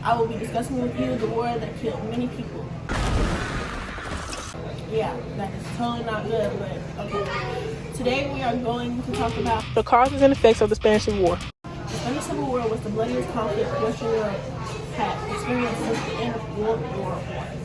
I will be discussing with you the war that killed many people. Yeah, that is totally not good, but okay. Today we are going to talk about the causes and effects of the Spanish Civil War. The Spanish Civil War was the bloodiest conflict Western Europe had experienced since the end of World War I.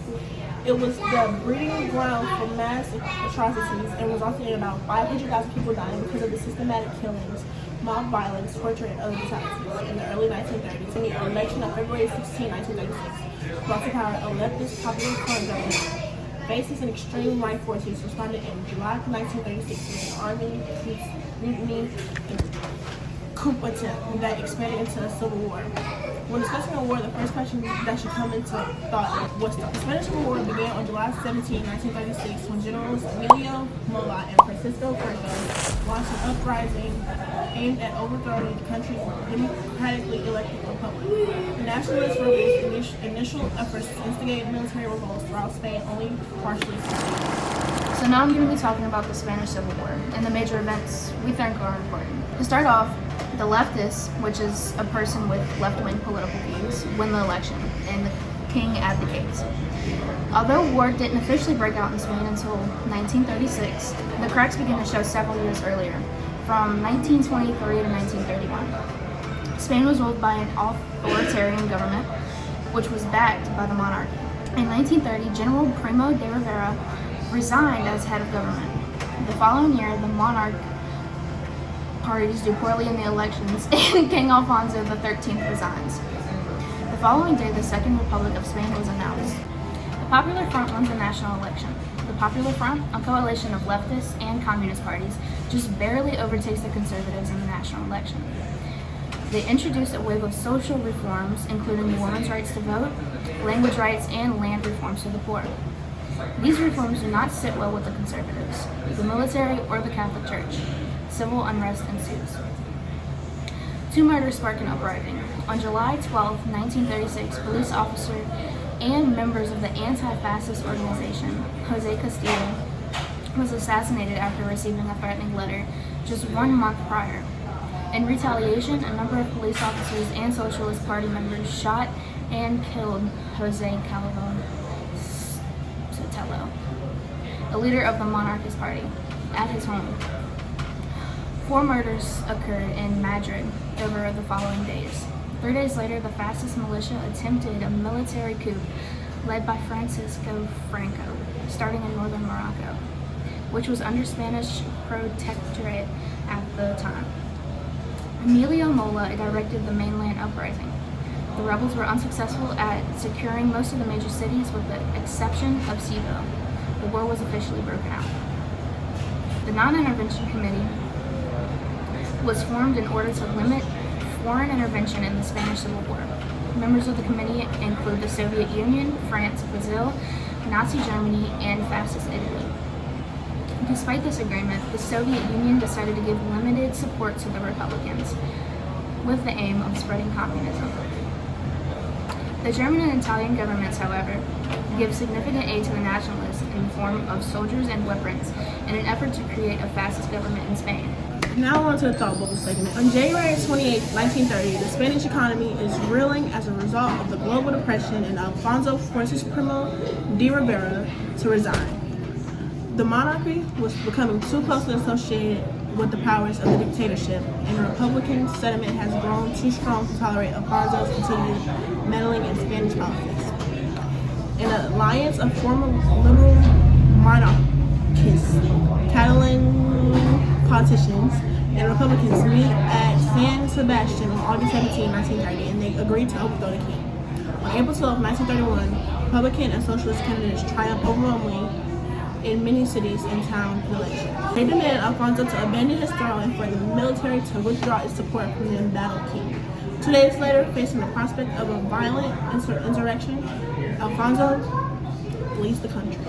It was the breeding ground for mass atrocities and resulted in about 500,000 people dying because of the systematic killings, mob violence, torture, and other brutalities. In the early 1930s, in the election of February 16, 1936, brought to power a leftist popular front government. Fascist and extreme right forces responded in July 1936 with an army mutiny and coup attempt that expanded into a civil war. When discussing a war, the first question that should come into thought was the Spanish Civil War began on July 17, 1936, when Generals Emilio Mola and Francisco Franco launched an uprising aimed at overthrowing the country's democratically elected republic. The nationalist rebels' initial efforts to instigate military revolts throughout Spain only partially succeeded. So now I'm going to be talking about the Spanish Civil War and the major events we think are important. To start off, the leftists, which is a person with left-wing political views, win the election, and the king abdicates. Although war didn't officially break out in Spain until 1936, the cracks began to show several years earlier, from 1923 to 1931. Spain was ruled by an authoritarian government, which was backed by the monarchy. In 1930, General Primo de Rivera resigned as head of government. The following year, the monarch parties do poorly in the elections, and King Alfonso XIII resigns. The following day, the Second Republic of Spain was announced. The Popular Front won the national election. The Popular Front, a coalition of leftist and communist parties, just barely overtakes the conservatives in the national election. They introduced a wave of social reforms, including women's rights to vote, language rights, and land reforms for the poor. These reforms do not sit well with the conservatives, the military, or the Catholic Church. Civil unrest ensues. Two murders spark an uprising. On July 12, 1936, police officer and members of the anti-fascist organization, Jose Castillo, was assassinated after receiving a threatening letter just 1 month prior. In retaliation, a number of police officers and Socialist Party members shot and killed Jose Calvo Sotelo, a leader of the monarchist party, at his home. 4 murders occurred in Madrid over the following days. 3 days later, the fascist militia attempted a military coup led by Francisco Franco, starting in northern Morocco, which was under Spanish protectorate at the time. Emilio Mola directed the mainland uprising. The rebels were unsuccessful at securing most of the major cities with the exception of Seville. The war was officially broken out. The Non-Intervention Committee was formed in order to limit foreign intervention in the Spanish Civil War. Members of the committee include the Soviet Union, France, Brazil, Nazi Germany, and Fascist Italy. Despite this agreement, the Soviet Union decided to give limited support to the Republicans, with the aim of spreading communism. The German and Italian governments, however, give significant aid to the nationalists in the form of soldiers and weapons in an effort to create a fascist government in Spain. Now on to the thought bubble segment. On January 28, 1930, the Spanish economy is reeling as a result of the global depression, and Alfonso forces Primo de Rivera to resign. The monarchy was becoming too closely associated with the powers of the dictatorship, and the Republican sentiment has grown too strong to tolerate Alfonso's continued meddling in Spanish politics. An alliance of former liberal monarchists, Catalan politicians, and Republicans meet at San Sebastian on August 17, 1930, and they agreed to overthrow the king. On April 12, 1931, Republican and Socialist candidates triumphed overwhelmingly in many cities and town villages. They demanded Alfonso to abandon his throne and for the military to withdraw its support from the embattled king. 2 days later, facing the prospect of a violent insurrection, Alfonso flees the country.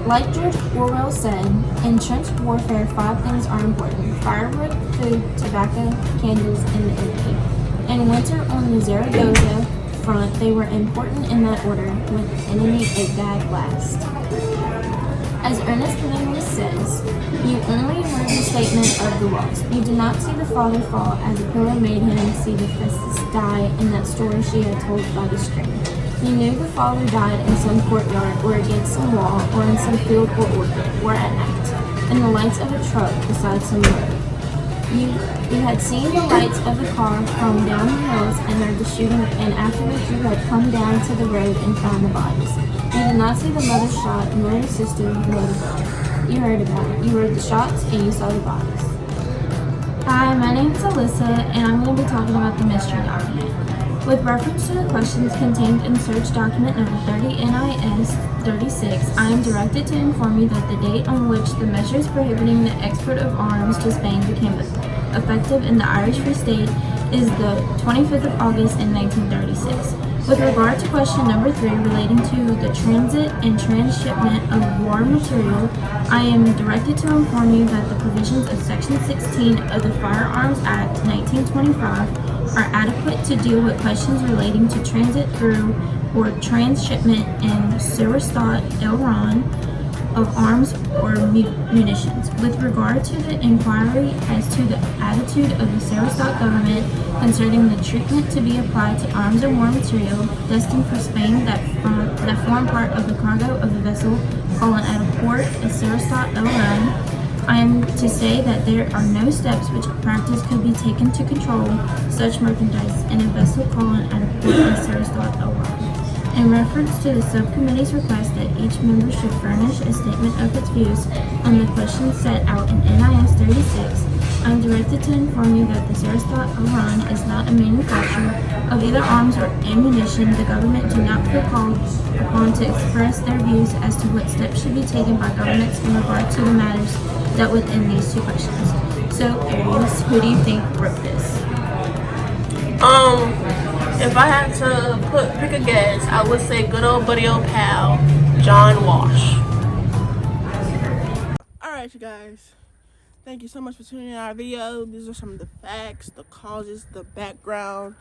Like George Orwell said, in trench warfare, 5 things are important: firewood, food, tobacco, candles, and the enemy. In winter on the Zaragoza front, they were important in that order, with the enemy a bad blast. As Ernest Hemingway says, you only heard the statement of the lost. You did not see the father fall as a pillow made him see the Festus die in that story she had told by the stream. You knew the father died in some courtyard or against some wall or in some field or orchard or at night, in the lights of a truck beside some road. You had seen the lights of the car from down the hills and heard the shooting, and afterwards you had come down to the road and found the bodies. You did not see the mother shot, nor the sister, nor the brother. You heard about it. You heard the shots and you saw the bodies. Hi, my name is Alyssa, and I'm going to be talking about the mystery document. With reference to the questions contained in search document number 30 NIS 36, I am directed to inform you that the date on which the measures prohibiting the export of arms to Spain became effective in the Irish Free State is the 25th of August in 1936. With regard to question number 3 relating to the transit and transshipment of war material, I am directed to inform you that the provisions of Section 16 of the Firearms Act 1925 are adequate to deal with questions relating to transit through or transshipment in Sarastat, Iran, of arms or munitions. With regard to the inquiry as to the attitude of the Sarastat government concerning the treatment to be applied to arms and war material destined for Spain that form part of the cargo of the vessel calling at a port at Sarastat, Iran, I am to say that there are no steps which practice could be taken to control such merchandise in a vessel calling at a port at Sarastat, Iran. In reference to the subcommittee's request that each member should furnish a statement of its views on the questions set out in NIS 36, I am directed to inform you that the Sarastat, Iran is not a manufacturer of either arms or ammunition. The government do not feel called upon to express their views as to what steps should be taken by governments in regard to the matters dealt with in these two questions. So, Aries, who do you think wrote this? If I had to pick a guess, I would say good old buddy old pal, John Walsh. Alright, you guys. Thank you so much for tuning in our video. These are some of the facts, the causes, the background,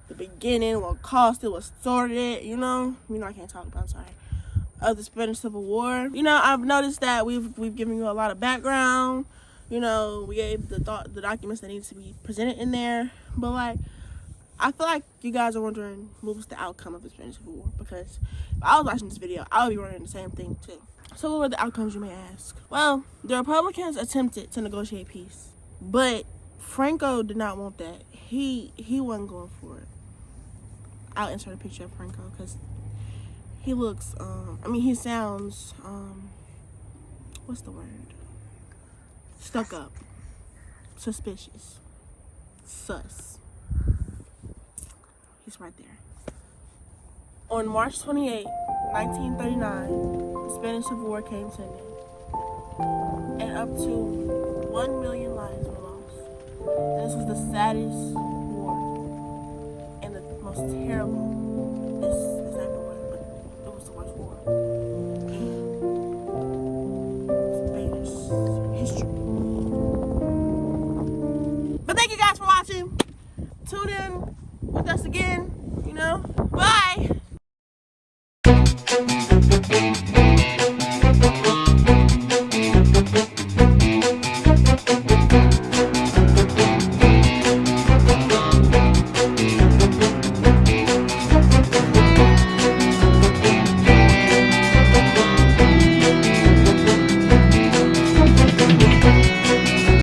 the beginning, what caused it, what started it, I can't talk about, I'm sorry. Of the Spanish Civil War. I've noticed that we've given you a lot of background. We gave the documents that need to be presented in there. But I feel like you guys are wondering what was the outcome of the Spanish Civil War, because if I was watching this video, I would be wondering the same thing too. So what were the outcomes, you may ask? Well, the Republicans attempted to negotiate peace, but Franco did not want that. He wasn't going for it. I'll insert a picture of Franco because he looks, he sounds, what's the word? Stuck up. Suspicious. Sus. He's right there. On March 28, 1939, the Spanish Civil War came to an end. And up to 1 million lives were lost. And this was the saddest war and the most terrible. Is that the word? But it was the worst war in Spanish history. But thank you guys for watching. Tune in with us again,